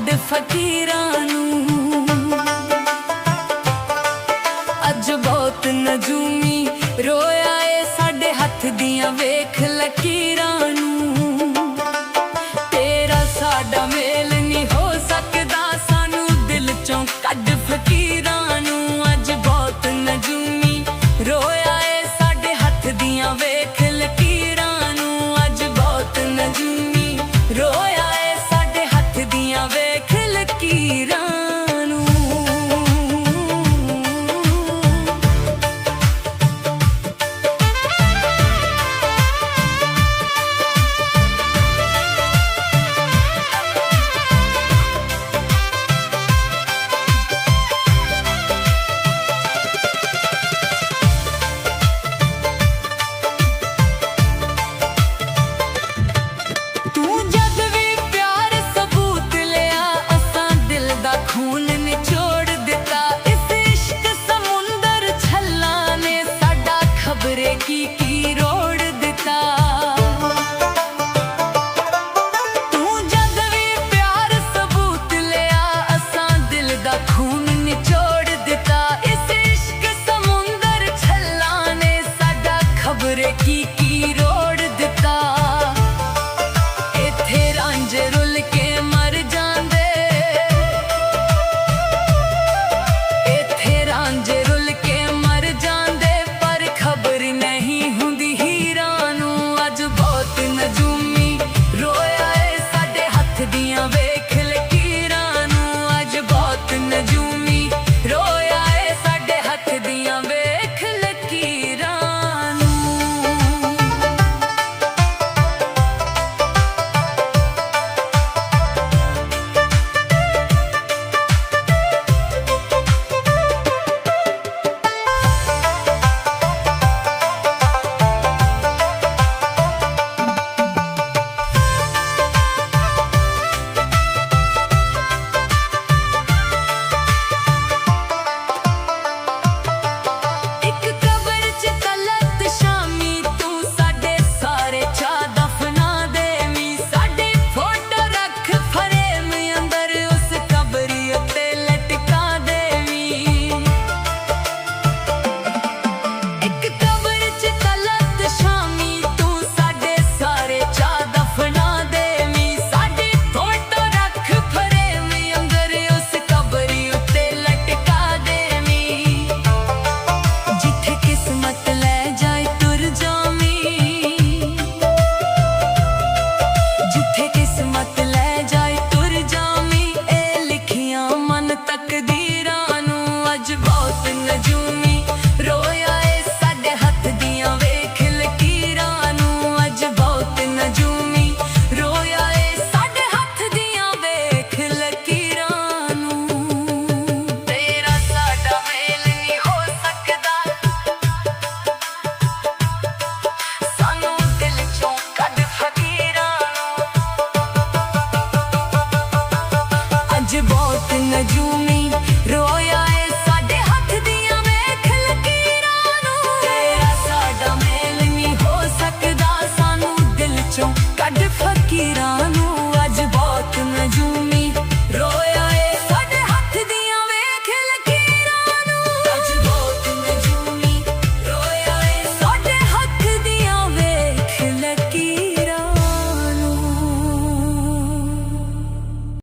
ਕੱਢ ਫਕੀਰਾਂ ਨੂੰ। ਅੱਜ ਬਹੁਤ ਨਜੂਮੀ ਰੋਇਆ ਏ ਸਾਡੇ ਹੱਥ ਦੀਆਂ ਵੇਖ ਲਕੀਰਾਂ ਨੂੰ। ਤੇਰਾ ਸਾਡਾ ਮੇਲ ਨਹੀਂ ਹੋ ਸਕਦਾ, ਸਾਨੂੰ ਦਿਲ ਚੋਂ ਕੱਢ ਫਕੀਰਾਂ ਨੂੰ। ਅੱਜ ਬਹੁਤ ਨਜੂਮੀ ਰੋਇਆ ਏ ਸਾਡੇ ਹੱਥ ਦੀਆਂ ਵੇਖ ਲਕੀਰਾਂ ਨੂੰ। ਅੱਜ ਬਹੁਤ ਨਜੂਮੀ ਰੋਇਆ ਏ ਸਾਡੇ ਹੱਥ ਦੀਆਂ ਵੇਖ ਲਕੀਰਾਂ ਨੂੰ। ਤੂੰ ਜਦ ਵੀ ਪਿਆਰ ਸਬੂਤ ਲਿਆ, ਅਸਾਂ ਦਿਲ ਦਾ ਖੂਨ ਨਿਚੋੜ ਦਿੱਤਾ। ਇਸ ਇਸ਼ਕ ਸਮੁੰਦਰ ਛੱਲਾਂ ਨੇ ਸਾਡਾ ਖਬਰੇ ਕੀ ਰੋੜ ਦਿੱਤਾ। ਤੂੰ ਜਦ ਵੀ ਪਿਆਰ ਸਬੂਤ ਲਿਆ, ਅਸਾਂ ਦਿਲ ਦਾ ਖੂਨ ਨਿਚੋੜ ਦਿੱਤਾ। ਇਸ ਇਸ਼ਕ ਸਮੁੰਦਰ ਛੱਲਾਂ ਨੇ ਸਾਡਾ ਖਬਰੇ ਕੀ ਰੋੜ ਦਿੱਤਾ। ਇੱਥੇ ਰਾਂਝੇ ਰੁੱਲ ਕੇ ਮਰ ਜਾਂਦੇ, ਇੱਥੇ ਰਾਂਝੇ ਰੁੱਲ ਕੇ ਮਰ ਜਾਂਦੇ, ਪਰ ਖਬਰ ਨਹੀਂ ਹੁੰਦੀ ਹੀਰਾਂ ਨੂੰ। ਅੱਜ ਬਹੁਤ ਨਜੂਮੀ ਰੋਇਆ ਏ ਸਾਡੇ ਹੱਥ ਦੀਆਂ ਵੇਖ ਲਕੀਰਾਂ ਨੂੰ। ਅੱਜ ਬਹੁਤ ਨਜੂਮੀ ਰੋਇਆ ਏ ਸਾਡੇ ਹੱਥ ਦੀਆਂ ਵੇਖ ਲਕੀਰਾਂ ਨੂੰ। ਇੱਕ ਕਬਰ 'ਚ ਤਲਤ ਸ਼ਾਮੀ ਤੂੰ ਸਾਡੇ ਸਾਰੇ ਚਾਅ ਦਫਨਾ ਦੇਵੀਂ। ਸਾਡੀ ਫੋਟੋ ਰੱਖ ਫਰੇਮ ਅੰਦਰ, ਉਸ ਕਬਰੀ ਉੱਤੇ ਲਟਕਾ ਦੇਵੀਂ। ਇੱਕ ਕਬਰ 'ਚ ਤਲਤ ਸ਼ਾਮੀ ਤੂੰ ਸਾਡੇ ਸਾਰੇ ਚਾਅ ਦਫਨਾ ਦੇਵੀਂ। ਸਾਡੀ ਫੋਟੋ ਰੱਖ ਫਰੇਮ ਅੰਦਰ, ਉਸ ਕਬਰੀ ਉੱਤੇ ਲਟਕਾ ਦੇਵੀਂ। ਜਿੱਥੇ ਕਿਸਮਤ ਲੈ ਜਾਏ ਤੁਰ ਜਾਵੀਂ, ਜਿੱਥੇ ਕਿਸਮਤ ਲੈ ਜਾਏ ਤੁਰ ਜਾਵੀਂ। ਇਹ ਲਿਖੀਆਂ ਮਨ ਤਕਦੀਰਾਂ ਨੂੰ। ਅੱਜ ਬਹੁਤ ਨਜੂਮੀ